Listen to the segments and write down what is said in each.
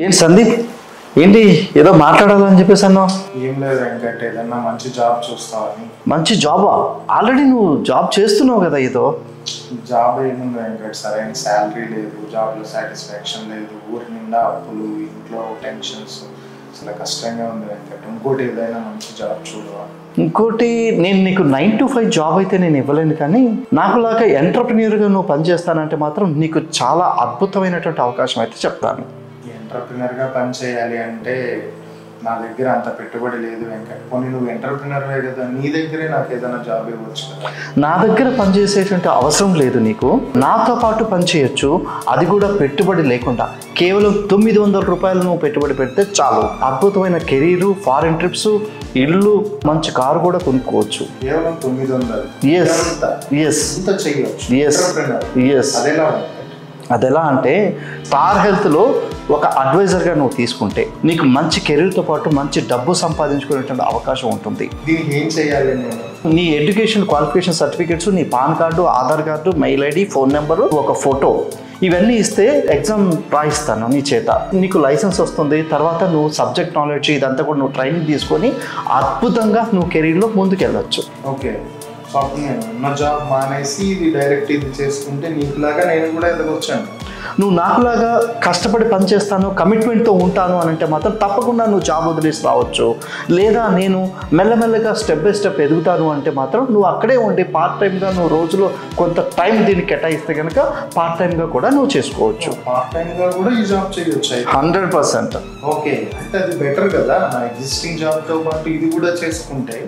ఏంటి సందీప్, ఏంటి ఏదో మాట్లాడాలని చెప్పేసి అన్నావు? ఏం లేదు వెంకట్, ఏదన్నా మంచి జాబ్ చూస్తావని. మంచి జాబా? ఆల్రెడీ నువ్వు జాబ్ చేస్తున్నావు కదా ఏదో. జాబ్ ఏముంది వెంకట్, సరైన శాలరీ లేదు, జాబ్లో సాటిస్ఫాక్షన్ లేదు, ఊరి నిండా అప్పులు, ఇంట్లో టెన్షన్స్, అసలు కష్టంగా ఉంది వెంకట్. ఇంకోటి ఏదైనా మంచి జాబ్ చూడవా? ఇంకోటి, నేను నీకు 9 to 5 జాబ్ అయితే నేను ఇవ్వలేను, కానీ నాకులాగా ఎంటర్ప్రెన్యూర్గా నువ్వు పనిచేస్తానంటే మాత్రం నీకు చాలా అద్భుతమైనటువంటి అవకాశం అయితే చెప్తాను. ఎంటర్ప్రినర్గా పని చేయాలి అంటే నా దగ్గర అంత పెట్టుబడి లేదు వెంకట్. పోనీ నువ్వు ఎంటర్ప్రినర్వే కదా, నీ దగ్గరే నాకు ఏదైనా జాబ్ ఇవ్వచ్చు కదా. నా దగ్గర పనిచేసేటువంటి అవసరం లేదు నీకు, నాతో పాటు పనిచేయచ్చు, అది కూడా పెట్టుబడి లేకుండా. కేవలం 900 రూపాయలు నువ్వు పెట్టుబడి పెడితే చాలు, అద్భుతమైన కెరీరు, ఫారిన్ ట్రిప్స్, ఇల్లు, మంచి కారు కూడా కొనుక్కోవచ్చు. కేవలం 900? ఎస్ ఇంత చేయవచ్చు. ఎస్. అదేలా? అది ఎలా అంటే, స్టార్ హెల్త్లో ఒక అడ్వైజర్గా నువ్వు తీసుకుంటే నీకు మంచి కెరీర్తో పాటు మంచి డబ్బు సంపాదించుకునేటువంటి అవకాశం ఉంటుంది. దీనికి ఏం చేయాలి నేను? నీ ఎడ్యుకేషన్ క్వాలిఫికేషన్ సర్టిఫికేట్స్, నీ pan card, Aadhaar card, mail ID, phone number, ఒక ఫోటో, ఇవన్నీ ఇస్తే ఎగ్జామ్ రాయిస్తాను నీ చేత. నీకు లైసెన్స్ వస్తుంది. తర్వాత నువ్వు సబ్జెక్ట్ నాలెడ్జ్ ఇదంతా కూడా నువ్వు ట్రైనింగ్ తీసుకొని అద్భుతంగా నువ్వు కెరీర్లో ముందుకెళ్ళచ్చు. ఓకే, సో అప్పుడు నేను ఉన్న జాబ్ మానేసి ఇది డైరెక్ట్ ఇది చేసుకుంటే నీకులాగా నేను కూడా ఎదగొచ్చాను. నువ్వు నాకులాగా కష్టపడి పనిచేస్తాను, కమిట్మెంట్తో ఉంటాను అని అంటే మాత్రం తప్పకుండా నువ్వు జాబ్ వదిలేసి రావచ్చు. లేదా నేను మెల్లమెల్లగా స్టెప్ బై స్టెప్ ఎదుగుతాను అంటే మాత్రం నువ్వు అక్కడే ఉండి పార్ట్ టైంగా నువ్వు రోజులో కొంత టైం దీన్ని కేటాయిస్తే కనుక పార్ట్ టైంగా కూడా నువ్వు చేసుకోవచ్చు. పార్ట్ టైంగా కూడా ఈ జాబ్ చేయొచ్చు 100%. ఓకే, అంటే అది బెటర్ కదా. నా ఎగ్జిస్టింగ్ జాబ్తో పాటు ఇది కూడా చేసుకుంటే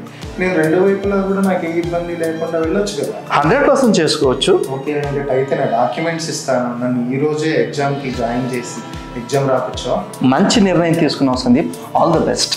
నేను రెండు వైపులా కూడా నాకు ఏ ఇబ్బంది లేకుండా వెళ్ళొచ్చు కదా. 100% చేసుకోవచ్చు. ఓకే అంటే అయితే నేను డాక్యుమెంట్స్ ఇస్తాను, నన్ను ఈ రోజే ఎగ్జామ్కి జాయిన్ చేసి ఎగ్జామ్ రాకొచ్చా? మంచి నిర్ణయం తీసుకున్నావు సందీప్, ఆల్ ది బెస్ట్.